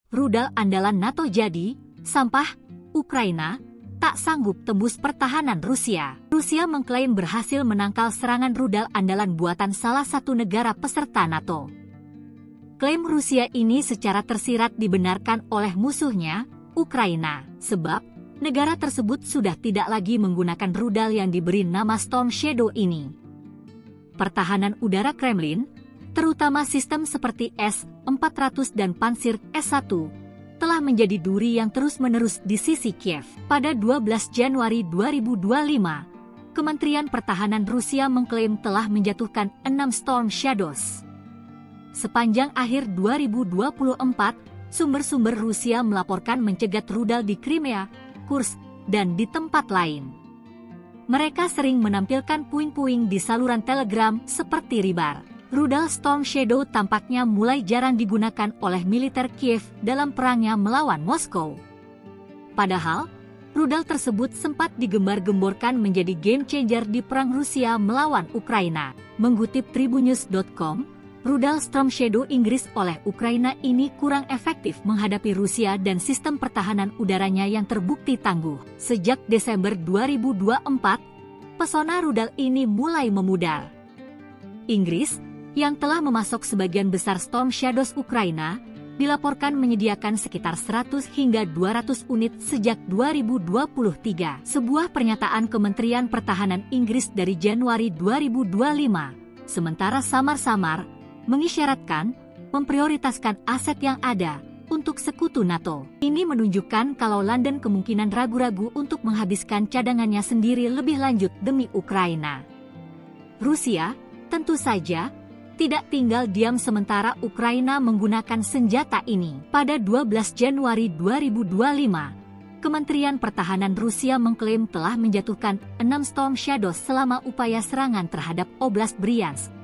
Rudal andalan NATO jadi sampah, Ukraina tak sanggup tembus pertahanan Rusia. Rusia mengklaim berhasil menangkal serangan rudal andalan buatan salah satu negara peserta NATO. Klaim Rusia ini secara tersirat dibenarkan oleh musuhnya, Ukraina, sebab negara tersebut sudah tidak lagi menggunakan rudal yang diberi nama Storm Shadow ini. Pertahanan udara Kremlin, terutama sistem seperti S-400 dan Pansir S-1, telah menjadi duri yang terus-menerus di sisi Kiev. Pada 12 Januari 2025, Kementerian Pertahanan Rusia mengklaim telah menjatuhkan 6 Storm Shadows. Sepanjang akhir 2024, sumber-sumber Rusia melaporkan mencegat rudal di Crimea, Kursk, dan di tempat lain. Mereka sering menampilkan puing-puing di saluran Telegram seperti Rybar. Rudal Storm Shadow tampaknya mulai jarang digunakan oleh militer Kiev dalam perangnya melawan Moskow. Padahal, rudal tersebut sempat digembar-gemborkan menjadi game changer di perang Rusia melawan Ukraina. Mengutip Tribunnews.com, rudal Storm Shadow Inggris oleh Ukraina ini kurang efektif menghadapi Rusia dan sistem pertahanan udaranya yang terbukti tangguh. Sejak Desember 2024, pesona rudal ini mulai memudar. Inggris, yang telah memasok sebagian besar Storm Shadows Ukraina, dilaporkan menyediakan sekitar 100 hingga 200 unit sejak 2023. Sebuah pernyataan Kementerian Pertahanan Inggris dari Januari 2025, sementara samar-samar mengisyaratkan memprioritaskan aset yang ada untuk sekutu NATO. Ini menunjukkan kalau London kemungkinan ragu-ragu untuk menghabiskan cadangannya sendiri lebih lanjut demi Ukraina. Rusia, tentu saja, tidak tinggal diam sementara Ukraina menggunakan senjata ini. Pada 12 Januari 2025, Kementerian Pertahanan Rusia mengklaim telah menjatuhkan 6 Storm Shadows selama upaya serangan terhadap Oblast Bryansk.